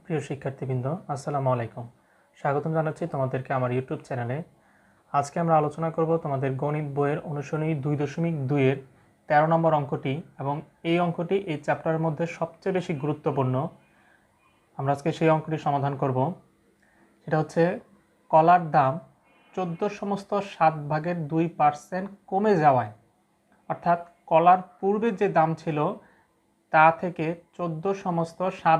প্রিয় শিক্ষার্থীবৃন্দ, আসসালামু আলাইকুম। স্বাগতম জানাচ্ছি তোমাদেরকে আমার ইউটিউব চ্যানেলে। আজকে আমরা আলোচনা করব তোমাদের গণিত বইয়ের অনুশীলনী 2.2 এর 13 নম্বর অঙ্কটি, এবং এই অঙ্কটি এই চ্যাপ্টারের মধ্যে সবচেয়ে বেশি গুরুত্বপূর্ণ। আমরা আজকে সেই অঙ্কটি সমাধান করব। সেটা হচ্ছে কলার দাম 14/7 কমে যাওয়ায়, অর্থাৎ কলার পূর্বে যে দাম ছিল তা থেকে 14/7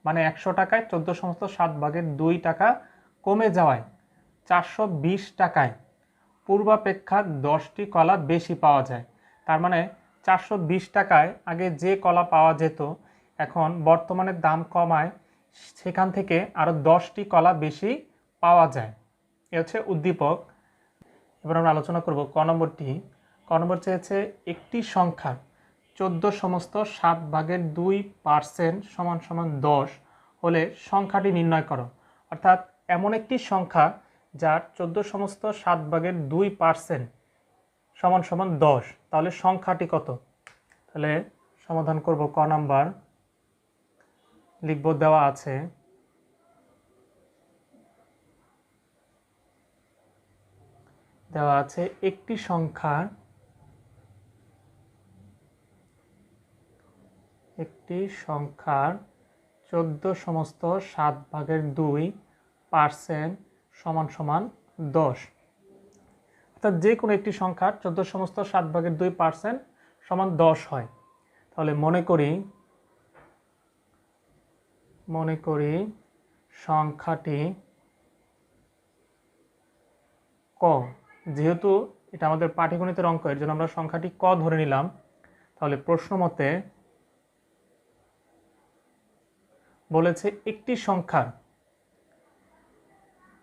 মানে 100 টাকায় 14/7 টাকা কমে যাওয়ায় 420 টাকায় পূর্বাপেক্ষা 10টি কলা বেশি পাওয়া যায়। তার মানে 420 টাকায় আগে যে কলা পাওয়া যেত, এখন বর্তমানে দাম কমায় সেখান থেকে আরও 10টি কলা বেশি পাওয়া যায়। এ হচ্ছে উদ্দীপক। এবার আমরা আলোচনা করব ক নম্বরটি। ক নম্বর চেয়েছে একটি সংখ্যার 14/2 10 হলে সংখ্যাটি নির্ণয় করো। অর্থাৎ এমন একটি সংখ্যা যার 14/2 10, তাহলে সংখ্যাটি কত? তাহলে সমাধান করব। ক নাম্বার লিখব, দেওয়া আছে একটি সংখ্যার 14/7 10, অর্থাৎ যে কোনো একটি সংখ্যার 14/7 10 হয়। তাহলে মনে করি সংখ্যাটি ক। যেহেতু এটা আমাদের পাটিগণিতের অঙ্ক, এর জন্য আমরা সংখ্যাটি ক ধরে নিলাম। তাহলে প্রশ্ন মতে বলেছে একটি সংখ্যার,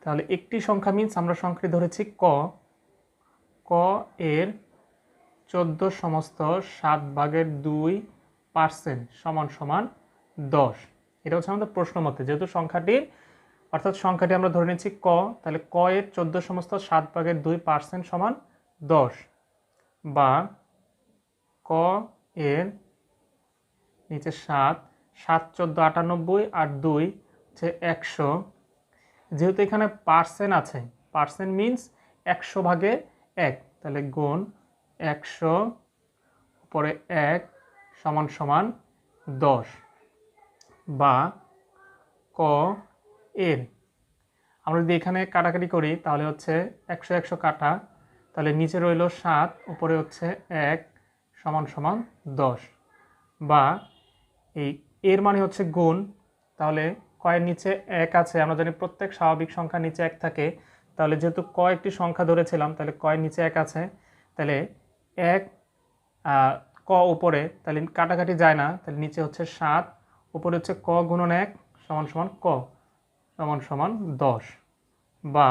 তাহলে একটি সংখ্যা মিন্স আমরা সংখ্যাটি ধরেছি ক। ক এর 14/7 10। এটা হচ্ছে আমাদের প্রশ্ন মতে, যেহেতু সংখ্যাটির সংখ্যাটি আমরা ধরে নিচ্ছি ক, তাহলে ক এর 14/7 10, বা ক এর নিচে 7, 7 14 98 আর 2 হচ্ছে 100। যেহেতু এখানে পার্সেন্ট আছে, পার্সেন্ট মিন্স 100/1, তাহলে গুণ 100 উপরে 1 = 10, বা ক এর, আমরা যদি এখানে কাটাকাটি করি তাহলে হচ্ছে 100 100 কাটা, তাহলে নিচে রইল 7, উপরে হচ্ছে 1 = 10, বা এই এর মানে হচ্ছে গুণ। তাহলে কয়ের নিচে 1 আছে, আমরা জানি প্রত্যেক স্বাভাবিক সংখ্যার নিচে 1 থাকে। তাহলে যেহেতু ক একটি সংখ্যা ধরেছিলাম, তাহলে কয়ের নিচে 1 আছে, তাহলে 1 ক উপরে, তাহলে কাটাকাটি যায় না, তাহলে নিচে হচ্ছে 7, উপরে হচ্ছে ক গুণন 1 = ক = 10, বা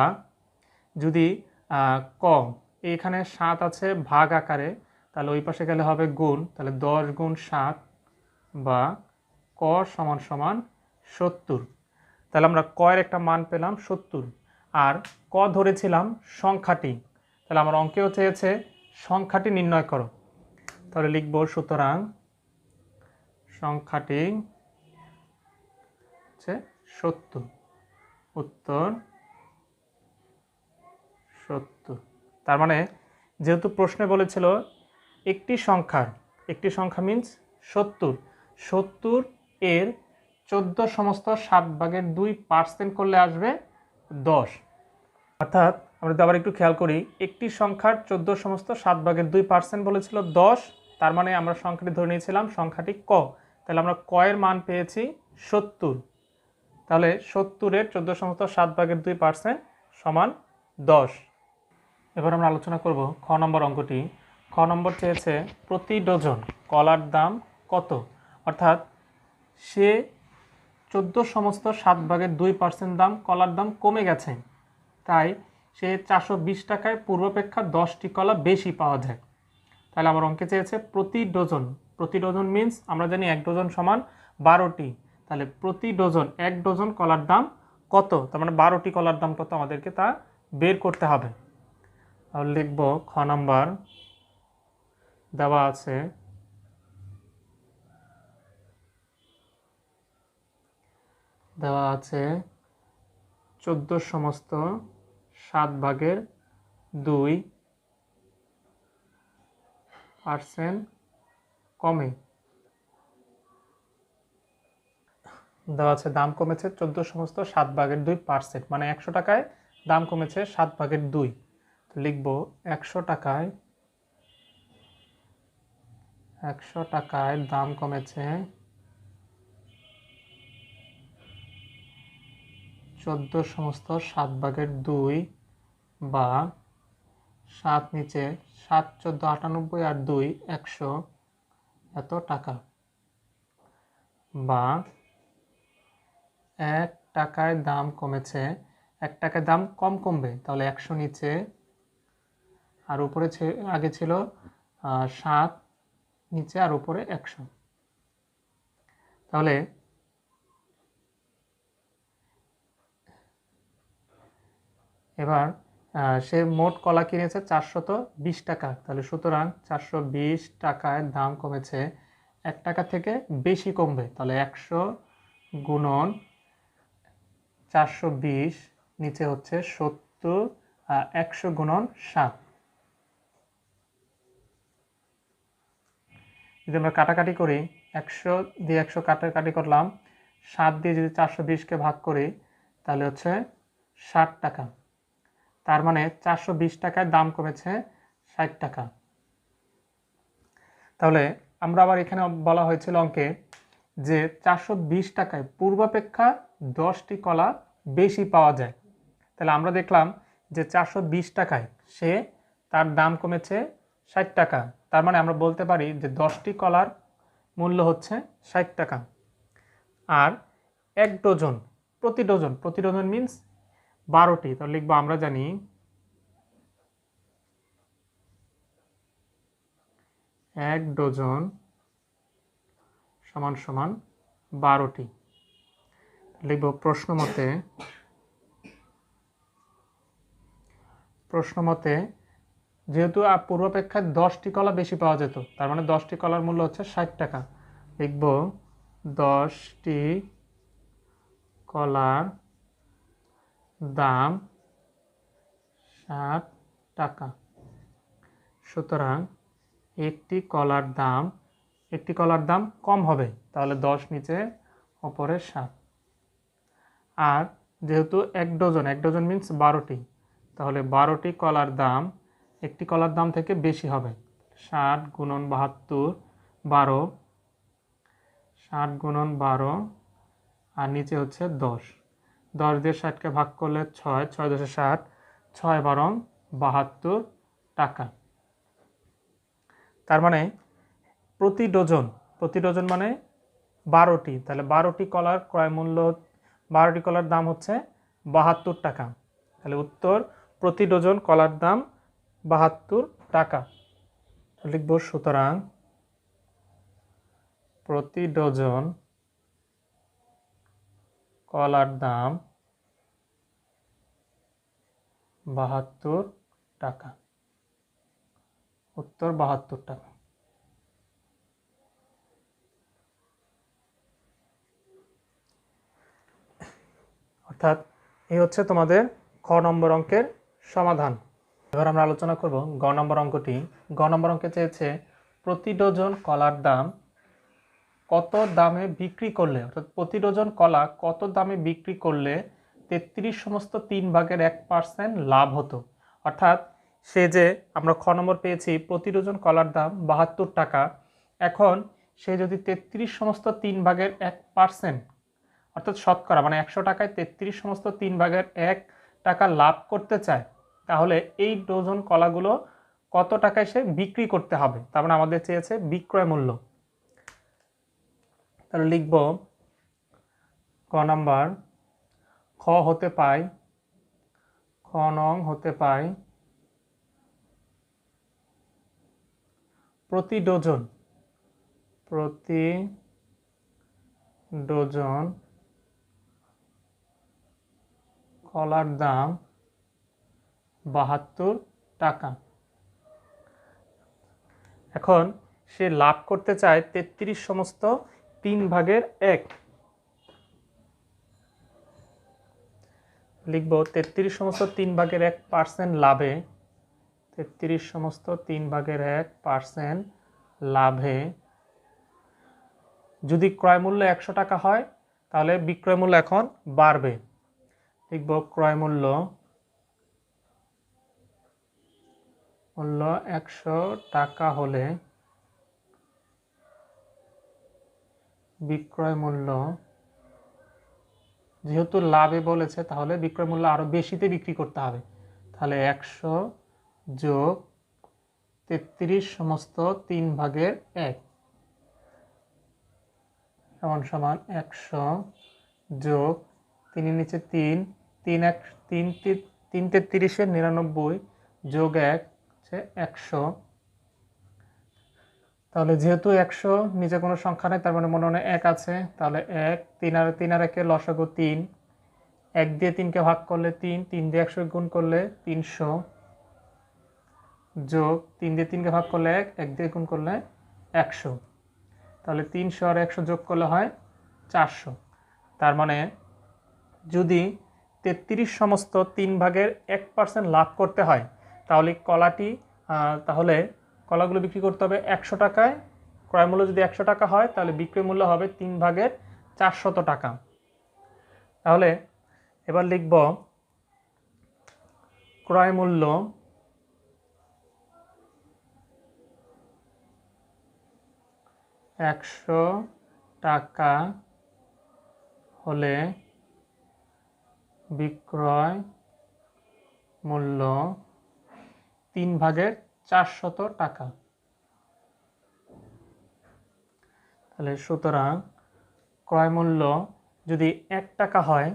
যদি ক এখানে 7 আছে ভাগ আকারে, তাহলে ওই পাশে গেলে হবে গুণ, তাহলে 10 গুণ 7, বা ক = 70। তাহলে আমরা ক এর একটা মান পেলাম 70, আর ক ধরেছিলাম সংখ্যাটি। তাহলে আমার অঙ্কেও চেয়েছে সংখ্যাটি নির্ণয় করো। তাহলে লিখব, সুতরাং সংখ্যাটি হচ্ছে 70। উত্তর 70। তার মানে যেহেতু প্রশ্নে বলেছিল একটি সংখ্যা মিন্স 70 এর 14/7 করলে আসবে 10। অর্থাৎ আমরা যদি আবার একটু খেয়াল করি, একটি সংখ্যার 14/7 বলেছিল 10, তার মানে আমরা সংখ্যাটি ধরে নিয়েছিলাম সংখ্যাটি ক। তাহলে আমরা ক এর মান পেয়েছি 70। তাহলে 70 এর 14/7 10। এবার আমরা আলোচনা করব খ নম্বর অঙ্কটি। খ নম্বর চেয়েছে প্রতি ডজন কলার দাম কত? অর্থাৎ সে 14/7 দাম, কলার দাম কমে গেছে, তাই সে 420 টাকায় পূর্বাপেক্ষা 10টি কলা বেশি পাওয়া যায়। তাহলে আমার অঙ্কে চেয়েছে প্রতি ডজন। প্রতি ডজন মিন্স আমরা জানি 1 ডজন = 12টি। তাহলে প্রতি ডজন 1 ডজন কলার দাম কত? তার মানে 12টি কলার দাম কত আমাদেরকে তা বের করতে হবে। তাহলে লিখব, খ নাম্বার দেওয়া আছে দেওয়া আছে 14 সমস্ত 7/2% কমে। দেওয়া আছে দাম কমেছে 14 সমস্ত 7/2%, মানে 100 টাকায় দাম কমেছে 7/2। লিখব 100 টাকায় দাম কমেছে 14 সমস্ত 7/2, বা 7 নিচে 7 14 98 আর 2 100 এত টাকা, বা 1 টাকায় দাম কমেছে, 1 টাকায় দাম কমবে, তাহলে 100 নিচে আর উপরে আগে ছিল 7 নিচে আর উপরে 100। তাহলে এবার সে মোট কলা কিনেছে 420 টাকা, তাহলে সুতরাং 420 টাকায় দাম কমেছে 1 টাকা থেকে বেশি কমবে, তাহলে 100 গুণন 420 নিচে হচ্ছে 70, 100 গুণন 7। যদি আমরা কাটাকাটি করি, 100 দিয়ে 100 কাটাকাটি করলাম, 7 দিয়ে যদি 420কে ভাগ করি তাহলে হচ্ছে 60 টাকা। তার মানে 420 টাকায় দাম কমেছে 60 টাকা। তাহলে আমরা আবার এখানে বলা হয়েছিল অঙ্কে যে 420 টাকায় পূর্বাপেক্ষা 10টি কলা বেশি পাওয়া যায়। তাহলে আমরা দেখলাম যে 420 টাকায় তার দাম কমেছে 60 টাকা, তার মানে আমরা বলতে পারি যে 10টি কলার মূল্য হচ্ছে 60 টাকা। আর 1 ডজন, প্রতি ডজন মিন্স 12টি, তো লিখবো আমরা জানি 1 ডজন সমান সমান 12টি। লিখব প্রশ্ন মতে যেহেতু পূর্বাপেক্ষায় 10টি কলা বেশি পাওয়া যেত, তার মানে 10টি কলার মূল্য হচ্ছে 60 টাকা। লিখব 10টি কলার দাম 60 টাকা, সুতরাং একটি কলার দাম কম হবে, তাহলে 10 নিচে ওপরে 7। আর যেহেতু 1 ডজন মিন্স 12টি, তাহলে 12টি কলার দাম একটি কলার দাম থেকে বেশি হবে। 60 গুণন 72, 12, 60 গুণন 12, আর নিচে হচ্ছে 10। 10 দিয়ে 60কে ভাগ করলে 6, 6 10 60, 6 12 72 টাকা। তার মানে প্রতি ডজন মানে 12টি, তাহলে 12টি কলার ক্রয় মূল্য, 12টি কলার দাম হচ্ছে 72 টাকা। তাহলে উত্তর প্রতি ডজন কলার দাম 72 টাকা। লিখব সুতরাং প্রতি ডজন কলার দাম 72 টাকা, উত্তর 72 টাকা। অর্থাৎ এই হচ্ছে তোমাদের খ নম্বর অঙ্কের সমাধান। এবার আমরা আলোচনা করব গ নম্বর অঙ্কটি। গ নম্বর অঙ্কে চেয়েছে প্রতি ডজন কলার দাম কত দামে বিক্রি করলে, অর্থাৎ প্রতি ডজন কলা কত দামে বিক্রি করলে 33 সমস্ত 3/1% লাভ হতো। অর্থাৎ সে যে আমরা খ নম্বর পেয়েছি প্রতি ডজন কলার দাম 72 টাকা, এখন সে যদি 33 সমস্ত 3/1%, অর্থাৎ শতকরা মানে 100 টাকায় 33 সমস্ত 3/1 টাকা লাভ করতে চায়, তাহলে এই ডজন কলাগুলো কত টাকায় সে বিক্রি করতে হবে, তার মানে আমাদের চেয়েছে বিক্রয় মূল্য। তাহলে লিখব ক নাম্বার, খ নং হতে পাই প্রতি ডজন কলার দাম 72 টাকা। এখন সে লাভ করতে চায় 33 সমস্ত 3/1, লিখব 33 সমস্ত 3/1% লাভে, 33 সমস্ত 3/1% লাভে যদি ক্রয় মূল্য 100 টাকা হয় তাহলে বিক্রয় মূল্য এখন বাড়বে। লিখব ক্রয় মূল্য 100 টাকা হলে বিক্রয় মূল্য, যেহেতু লাভে বলেছে তাহলে বিক্রয় মূল্য আরো বেশিতে বিক্রি করতে হবে। তাহলে 100 যোগ 33 সমস্ত 3/1 সমান সমান 100 যোগ 3 এর নিচে 3, 3 33 99 যোগ 1 হচ্ছে 100। তাহলে যেহেতু 100 নিচে কোনো সংখ্যা নেই তার মানে মনে মনে 1 আছে, তাহলে 1 3 আর 1 লসাগু 3, 1 দিয়ে 3কে ভাগ করলে 3, 3 দিয়ে 100 গুণ করলে 300 যোগ 3 দিয়ে 3কে ভাগ করলে 1, 1 দিয়ে গুণ করলে 100। তাহলে 300 আর 100 যোগ করলে হয় 400। তার মানে যদি 33 সমস্ত 3/1% লাভ করতে হয় তাহলে কলাগুলো বিক্রি করতে হবে 100 টাকায়। ক্রয় মূল্য যদি 100 টাকা হয় তাহলে বিক্রয় মূল্য হবে 3/400 টাকা। তাহলে এবার লিখব ক্রয় মূল্য একশো টাকা হলে বিক্রয় মূল্য 3/400 টাকা। তাহলে সুতরাং ক্রয় মূল্য যদি 1 টাকা হয়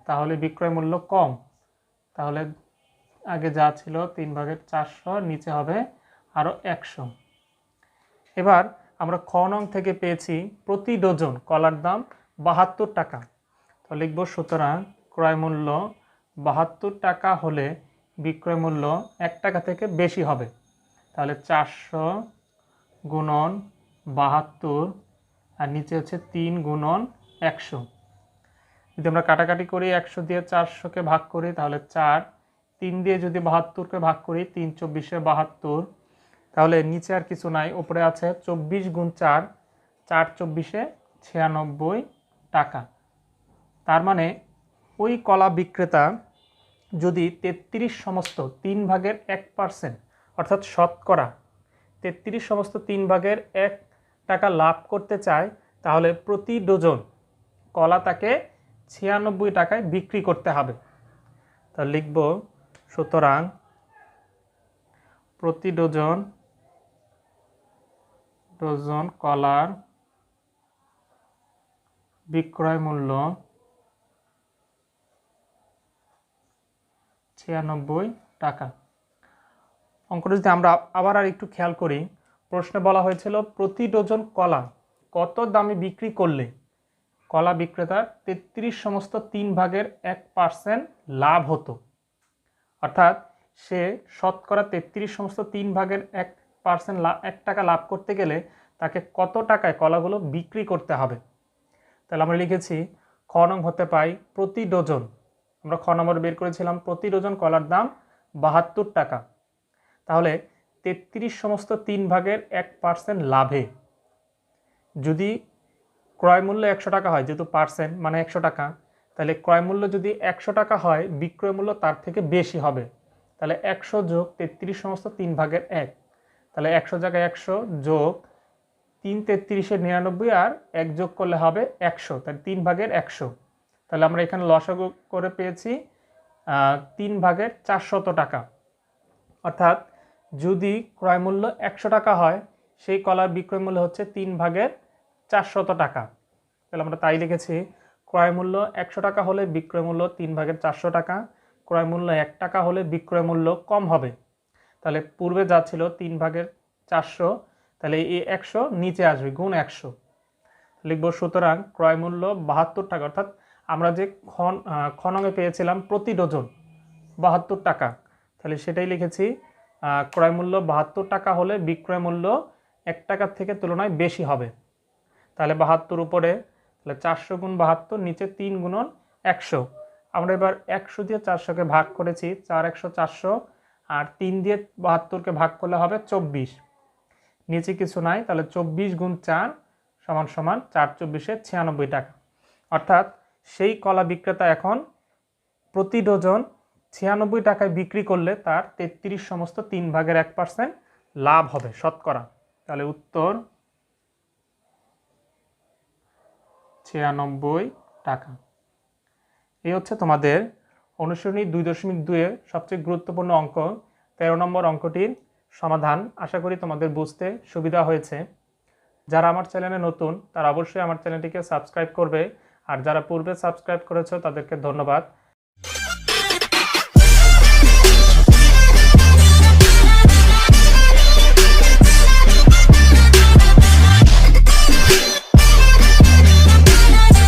তাহলে বিক্রয় মূল্য কম, তাহলে আগে যা ছিল 3/400 নিচে হবে আরো 100। এবার আমরা খ নং থেকে পেয়েছি প্রতি ডজন কলার দাম 72 টাকা। তো লিখব সুতরাং ক্রয় মূল্য 72 টাকা হলে বিক্রয় মূল্য 1 টাকা থেকে বেশি হবে। তাহলে 400 গুণন 72 আর নিচে হচ্ছে 3 গুণন 100। যদি আমরা কাটাকাটি করি 100 দিয়ে 400কে ভাগ করি তাহলে 4, 3 দিয়ে যদি 72কে ভাগ করি 3 24 72, তাহলে নিচে আর কিছু নাই, উপরে আছে 24 গুণ 4, 4 24 96 টাকা। তার মানে ওই কলা বিক্রেতা যদি 33 সমস্ত 3/1% অর্থাৎ শতকরা 33 সমস্ত 3/1 টাকা লাভ করতে চায় তাহলে প্রতি ডজন কলা তাকে 96 টাকায় বিক্রি করতে হবে। তা লিখব সুতরাং প্রতি ডজন কলার বিক্রয় মূল্য 96 টাকা। অঙ্কটা যদি আমরা আবার আর একটু খেয়াল করি, প্রশ্নে বলা হয়েছিল প্রতি ডজন কলা কত দামে বিক্রি করলে কলা বিক্রেতার 33 সমস্ত 3/1% লাভ হতো। অর্থাৎ সে শতকরা 33 সমস্ত 3/1% 1 টাকা লাভ করতে গেলে তাকে কত টাকায় কলাগুলো বিক্রি করতে হবে। তাহলে আমরা লিখেছি খ নং হতে পাই প্রতি ডজন, আমরা খ নম্বর বের করেছিলাম প্রতি ডজন কলার দাম 72 টাকা। তাহলে 33 সমস্ত 3/1% লাভে যদি ক্রয় মূল্য 100 টাকা হয়, যেহেতু পার্সেন্ট মানে 100 টাকা, তাহলে ক্রয় মূল্য যদি 100 টাকা হয় বিক্রয় মূল্য তার থেকে বেশি হবে। তাহলে 100 যোগ 33 সমস্ত 3/1, তাহলে 100 জায়গায় 100 যোগ 3 33 99 আর 1 যোগ করলে হবে 100, তাহলে 3/100। তাহলে আমরা এখানে লসাগু করে পেয়েছি 3/400 টাকা। অর্থাৎ যদি ক্রয় মূল্য 100 টাকা হয় সেই কলার বিক্রয় মূল্য হচ্ছে 3/400 টাকা। তাহলে আমরা তাই লিখেছি ক্রয় মূল্য 100 টাকা হলে বিক্রয় মূল্য 3/400 টাকা, ক্রয় মূল্য 1 টাকা হলে বিক্রয় মূল্য কম হবে। তাহলে পূর্বে যা ছিল 3/400, তাহলে এই 100 নিচে আসবে গুণ 100। লিখব সুতরাং ক্রয় মূল্য 72 টাকা, অর্থাৎ আমরা যে খ নঙে পেয়েছিলাম প্রতি ডজন 72 টাকা, তাহলে সেটাই লিখেছি ক্রয় মূল্য 72 টাকা হলে বিক্রয় মূল্য 1 টাকার থেকে তুলনায় বেশি হবে। তাহলে 72 উপরে তাহলে 400 গুণ 72, নিচে 3 গুণন 100, আমরা এবার 100 দিয়ে 400-কে ভাগ করেছি, 4 100 400, আর 3 দিয়ে 72-কে ভাগ করলে হবে 24। নিচে কিছু নাই, তাহলে 24 গুণ 4 সমান সমান 4 24-এ 96 টাকা। অর্থাৎ সেই কলা বিক্রেতা এখন প্রতি ডজন 96 টাকায় বিক্রি করলে তার 33 সমস্ত 3/1% লাভ হবে শতকরা। তাহলে উত্তর 96 টাকা। এই হচ্ছে তোমাদের অনুশীলনী 2.2-এর সবচেয়ে গুরুত্বপূর্ণ অঙ্ক 13 নম্বর অঙ্কটির সমাধান। আশা করি তোমাদের বুঝতে সুবিধা হয়েছে। যারা আমার চ্যানেলে নতুন তারা অবশ্যই আমার চ্যানেলটিকে সাবস্ক্রাইব করবে, আর যারা পূর্বে সাবস্ক্রাইব করেছো তাদেরকে ধন্যবাদ।